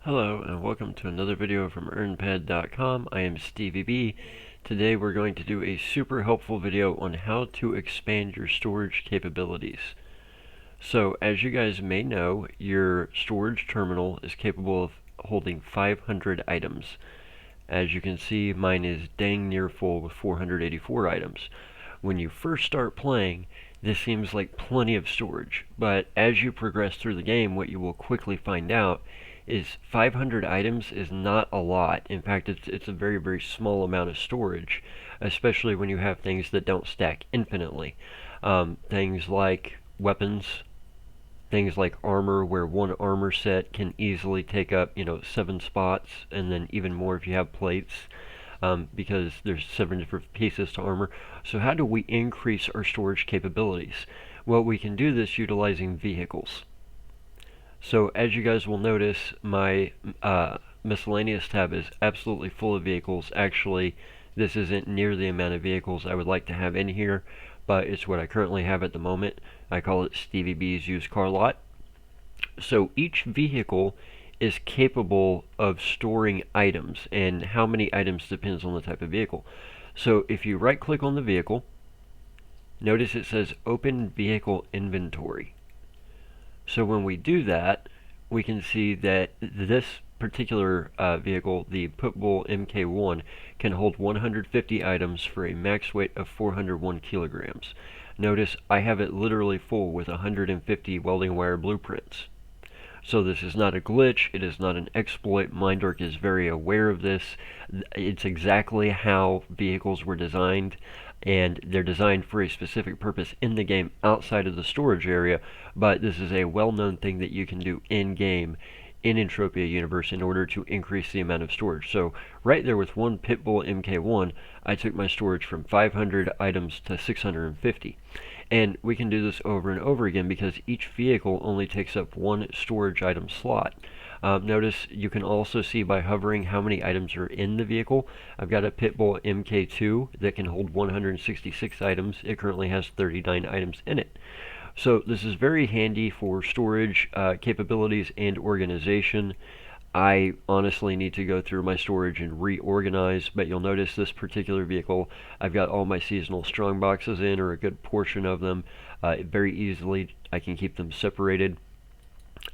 Hello and welcome to another video from earnpad.com. I am StevieB. Today we're going to do a super helpful video on how to expand your storage capabilities. So as you guys may know, your storage terminal is capable of holding 500 items. As you can see, mine is dang near full with 484 items. When you first start playing, this seems like plenty of storage, but as you progress through the game, what you will quickly find out is 500 items is not a lot. In fact, it's a very, very small amount of storage, especially when you have things that don't stack infinitely. Things like weapons, things like armor, where one armor set can easily take up, 7 spots, and then even more if you have plates, because there's 7 different pieces to armor. So how do we increase our storage capabilities? Well, we can do this utilizing vehicles. So as you guys will notice, my miscellaneous tab is absolutely full of vehicles. Actually, this isn't near the amount of vehicles I would like to have in here, but it's what I currently have at the moment. I call it StevieB's used car lot. So each vehicle is capable of storing items, and how many items depends on the type of vehicle. So if you right click on the vehicle, notice it says open vehicle inventory. So when we do that, we can see that this particular vehicle, the Pitbull MK1, can hold 150 items for a max weight of 401 kilograms. Notice I have it literally full with 150 welding wire blueprints. So this is not a glitch, it is not an exploit. Mindark is very aware of this. It's exactly how vehicles were designed, and they're designed for a specific purpose in the game outside of the storage area, but this is a well-known thing that you can do in-game in Entropia Universe in order to increase the amount of storage. So right there with one Pitbull MK1, I took my storage from 500 items to 650. And we can do this over and over again because each vehicle only takes up one storage item slot. Notice you can also see by hovering how many items are in the vehicle. I've got a Pitbull MK2 that can hold 166 items. It currently has 39 items in it. So this is very handy for storage capabilities and organization. I honestly need to go through my storage and reorganize, but you'll notice this particular vehicle, I've got all my seasonal strong boxes in, or a good portion of them. Very easily I can keep them separated.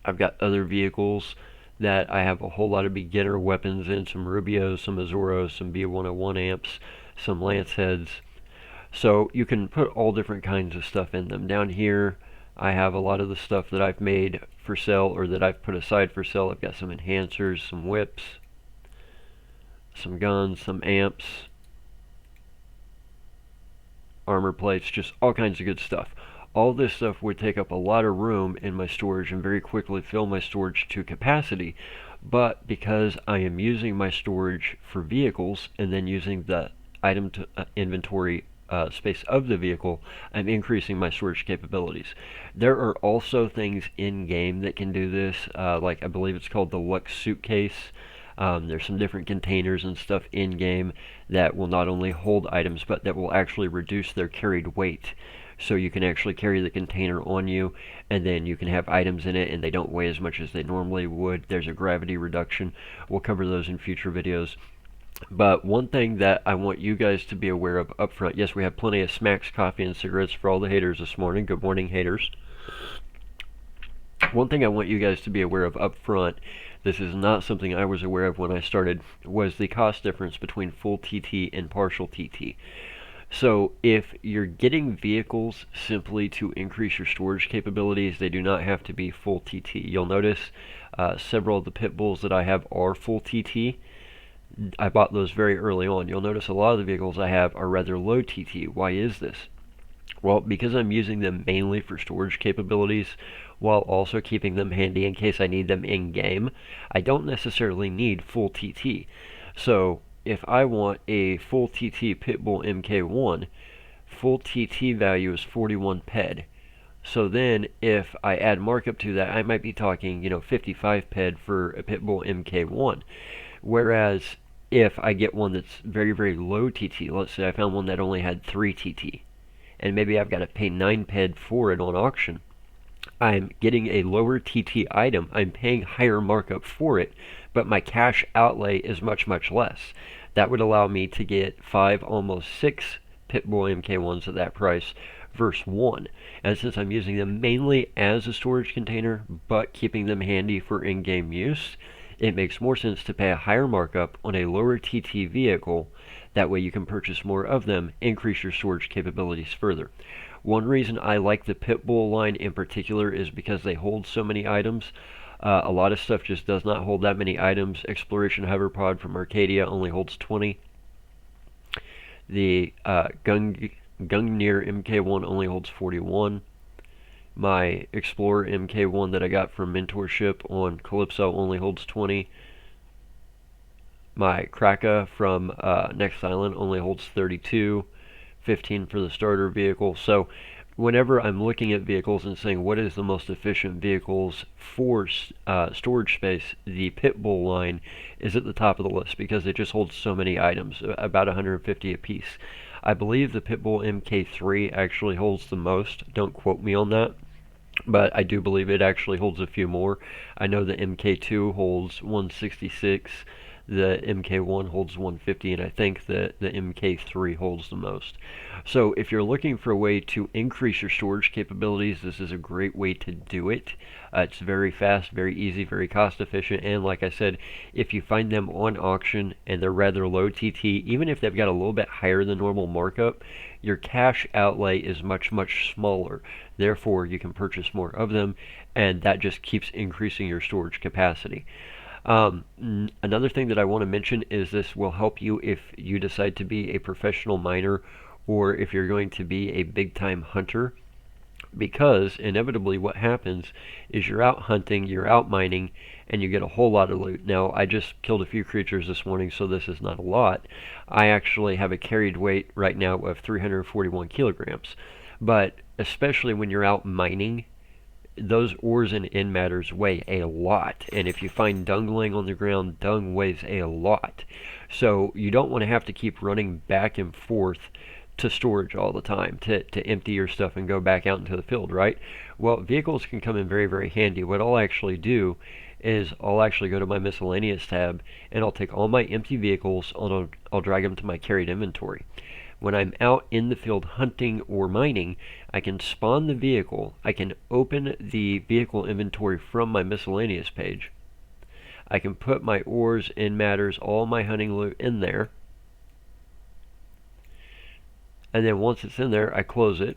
I've got other vehicles that I have a whole lot of beginner weapons in, some Rubios, some Azuros, some B101 amps, some lance heads. So you can put all different kinds of stuff in them. Down here I have a lot of the stuff that I've made for sale, or that I've put aside for sale. I've got some enhancers, some whips, some guns, some amps, armor plates, just all kinds of good stuff. All this stuff would take up a lot of room in my storage and very quickly fill my storage to capacity, but because I am using my storage for vehicles and then using the item to inventory space of the vehicle, I'm increasing my storage capabilities. There are also things in game that can do this, like I believe it's called the Lux suitcase. There's some different containers and stuff in game that will not only hold items, but that will actually reduce their carried weight. So you can actually carry the container on you, and then you can have items in it and they don't weigh as much as they normally would. There's a gravity reduction. We'll cover those in future videos. But one thing that I want you guys to be aware of up front, yes, we have plenty of smacks, coffee, and cigarettes for all the haters this morning. Good morning, haters. One thing I want you guys to be aware of up front, this is not something I was aware of when I started, was the cost difference between full TT and partial TT. So if you're getting vehicles simply to increase your storage capabilities, they do not have to be full TT. You'll notice several of the pit bulls that I have are full TT. I bought those very early on. You'll notice a lot of the vehicles I have are rather low TT. Why is this? Well, because I'm using them mainly for storage capabilities while also keeping them handy in case I need them in game, I don't necessarily need full TT. So if I want a full TT Pitbull MK1, full TT value is 41 ped. So then if I add markup to that, I might be talking, 55 ped for a Pitbull MK1. Whereas if I get one that's very, very low TT, let's say I found one that only had 3 TT, and maybe I've got to pay 9 ped for it on auction, I'm getting a lower TT item, I'm paying higher markup for it, but my cash outlay is much, much less. That would allow me to get 5, almost 6 Pitbull MK1s at that price versus 1. And since I'm using them mainly as a storage container, but keeping them handy for in-game use, it makes more sense to pay a higher markup on a lower TT vehicle. That way you can purchase more of them, increase your storage capabilities further. One reason I like the Pitbull line in particular is because they hold so many items. A lot of stuff just does not hold that many items. Exploration Hoverpod from Arcadia only holds 20. The Gungnir MK1 only holds 41. My Explorer MK1 that I got from Mentorship on Calypso only holds 20. My Kraka from Next Island only holds 32. 15 for the starter vehicle. So whenever I'm looking at vehicles and saying what is the most efficient vehicles for storage space, the Pitbull line is at the top of the list because it just holds so many items, about 150 apiece. I believe the Pitbull MK3 actually holds the most. Don't quote me on that, but I do believe it actually holds a few more. I know the MK2 holds 166. The MK1 holds 150, and I think that the MK3 holds the most. So if you're looking for a way to increase your storage capabilities, this is a great way to do it. It's very fast, very easy, very cost efficient, and like I said, if you find them on auction and they're rather low TT, even if they've got a little bit higher than normal markup, your cash outlay is much, much smaller. Therefore, you can purchase more of them, and that just keeps increasing your storage capacity. Another thing that I want to mention is this will help you if you decide to be a professional miner or if you're going to be a big-time hunter, because inevitably what happens is you're out hunting, you're out mining, and you get a whole lot of loot. Now, I just killed a few creatures this morning, so this is not a lot. I actually have a carried weight right now of 341 kilograms, but especially when you're out mining, those ores and in matters weigh a lot, and if you find dung laying on the ground, dung weighs a lot. So you don't want to have to keep running back and forth to storage all the time to empty your stuff and go back out into the field, right? Well, vehicles can come in very, very handy. What I'll actually do is I'll actually go to my miscellaneous tab and I'll take all my empty vehicles, I'll drag them to my carried inventory. When I'm out in the field hunting or mining, I can spawn the vehicle, I can open the vehicle inventory from my miscellaneous page, I can put my ores, in matters, all my hunting loot in there, and then once it's in there, I close it.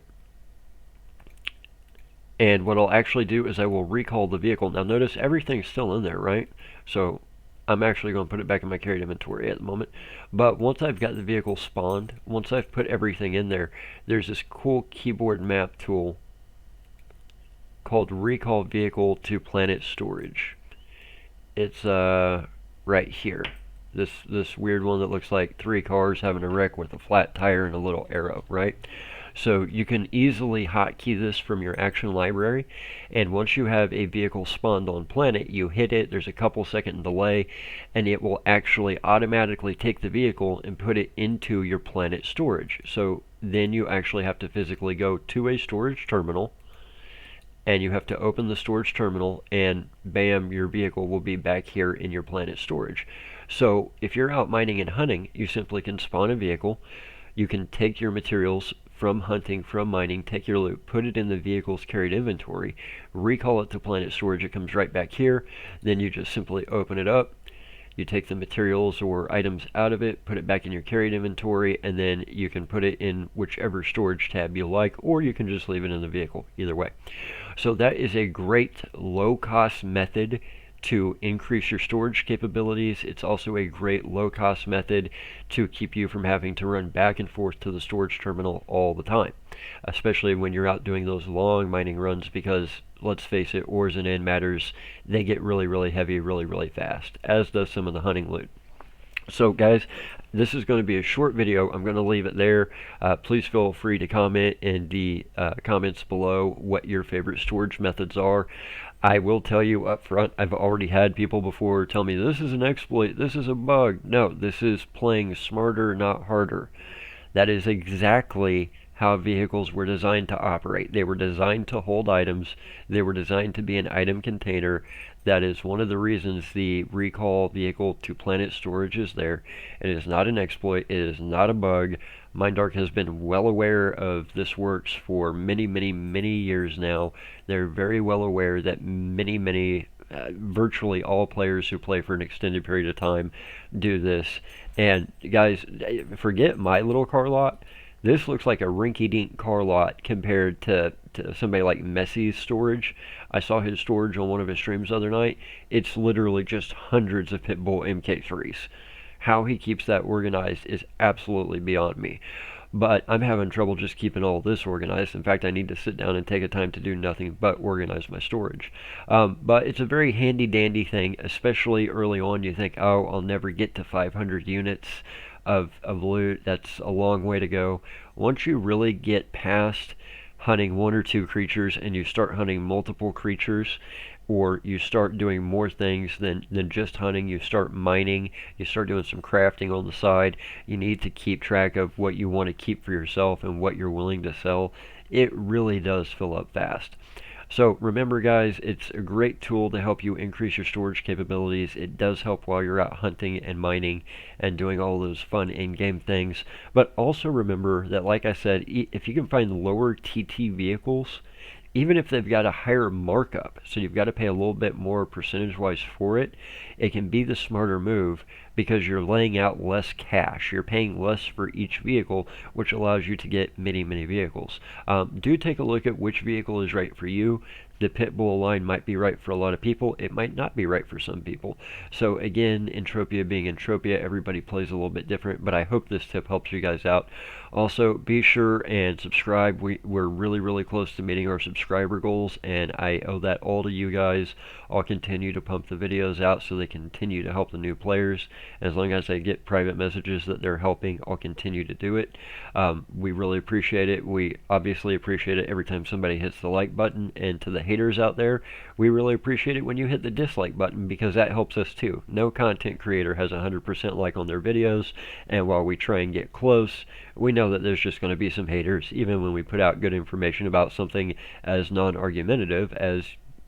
And what I'll actually do is I will recall the vehicle. Now notice everything's still in there, right? So I'm actually going to put it back in my carried inventory at the moment. But once I've got the vehicle spawned, once I've put everything in there, there's this cool keyboard map tool called Recall Vehicle to Planet Storage. It's right here. This weird one that looks like 3 cars having a wreck with a flat tire and a little arrow, right? So you can easily hotkey this from your action library, and once you have a vehicle spawned on planet, you hit it, there's a couple second delay, and it will actually automatically take the vehicle and put it into your planet storage. So then you actually have to physically go to a storage terminal, and you have to open the storage terminal, and bam, your vehicle will be back here in your planet storage. So if you're out mining and hunting, you simply can spawn a vehicle, you can take your materials from hunting, from mining, take your loot, put it in the vehicle's carried inventory, recall it to planet storage, it comes right back here, then you just simply open it up, you take the materials or items out of it, put it back in your carried inventory, and then you can put it in whichever storage tab you like, or you can just leave it in the vehicle, either way. So that is a great low-cost method to increase your storage capabilities. It's also a great low-cost method to keep you from having to run back and forth to the storage terminal all the time, especially when you're out doing those long mining runs, because let's face it, ores and in matters, they get really, really heavy really, really fast, as does some of the hunting loot. So guys, this is going to be a short video. I'm going to leave it there. Please feel free to comment in the comments below what your favorite storage methods are. I will tell you up front, I've already had people before tell me this is an exploit, this is a bug. No, this is playing smarter, not harder. That is exactly how vehicles were designed to operate. They were designed to hold items. They were designed to be an item container. That is one of the reasons the recall vehicle to planet storage is there. It is not an exploit. It is not a bug. Mindark has been well aware of this works for many, many, many years now. They're very well aware that virtually all players who play for an extended period of time do this. And guys, forget my little car lot. This looks like a rinky-dink car lot compared to somebody like Messi's storage. I saw his storage on one of his streams the other night. It's literally just hundreds of Pitbull MK3s. How he keeps that organized is absolutely beyond me. But I'm having trouble just keeping all this organized. In fact, I need to sit down and take a time to do nothing but organize my storage. But it's a very handy-dandy thing, especially early on. You think, oh, I'll never get to 500 units of loot. That's a long way to go. Once you really get past hunting one or two creatures and you start hunting multiple creatures, or you start doing more things than just hunting, you start mining, you start doing some crafting on the side, you need to keep track of what you want to keep for yourself and what you're willing to sell. It really does fill up fast. So remember guys, it's a great tool to help you increase your storage capabilities. It does help while you're out hunting and mining and doing all those fun in-game things. But also remember that, like I said, if you can find lower TT vehicles, even if they've got a higher markup, so you've got to pay a little bit more percentage-wise for it, it can be the smarter move because you're laying out less cash. You're paying less for each vehicle, which allows you to get many, many vehicles. Do take a look at which vehicle is right for you. The Pitbull line might be right for a lot of people. It might not be right for some people. So again, Entropia being Entropia, everybody plays a little bit different, but I hope this tip helps you guys out. Also, be sure and subscribe. We're really, really close to meeting our subscriber goals, and I owe that all to you guys. I'll continue to pump the videos out so they continue to help the new players. As long as I get private messages that they're helping, I'll continue to do it. We really appreciate it. We obviously appreciate it every time somebody hits the like button, and to the haters out there, we really appreciate it when you hit the dislike button because that helps us too. No content creator has 100% like on their videos, and while we try and get close, we know that there's just going to be some haters even when we put out good information about something as non-argumentative as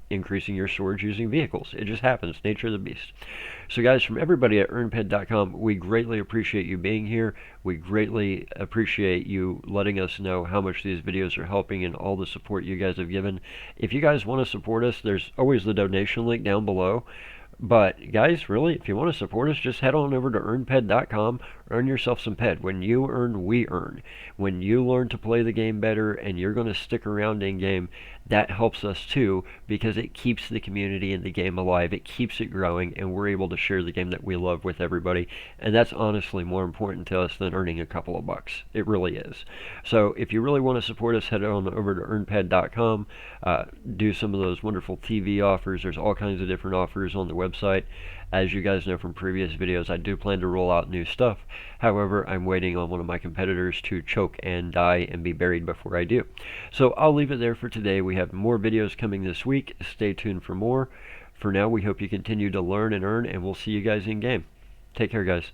increasing your storage using vehicles. It just happens. Nature of the beast. So guys, from everybody at runnign.com, we greatly appreciate you being here. We greatly appreciate you letting us know how much these videos are helping and all the support you guys have given. If you guys want to support us, there's always the donation link down below. But guys, really, if you want to support us, just head on over to earnped.com, earn yourself some ped. When you earn, we earn. When you learn to play the game better and you're going to stick around in game, that helps us too because it keeps the community in the game alive. It keeps it growing, and we're able to share the game that we love with everybody. And that's honestly more important to us than earning a couple of bucks. It really is. So if you really want to support us, head on over to earnped.com. Do some of those wonderful TV offers. There's all kinds of different offers on the website. As you guys know from previous videos, I do plan to roll out new stuff. However, I'm waiting on one of my competitors to choke and die and be buried before I do. So I'll leave it there for today. We have more videos coming this week. Stay tuned for more. For now, we hope you continue to learn and earn, and we'll see you guys in game. Take care, guys.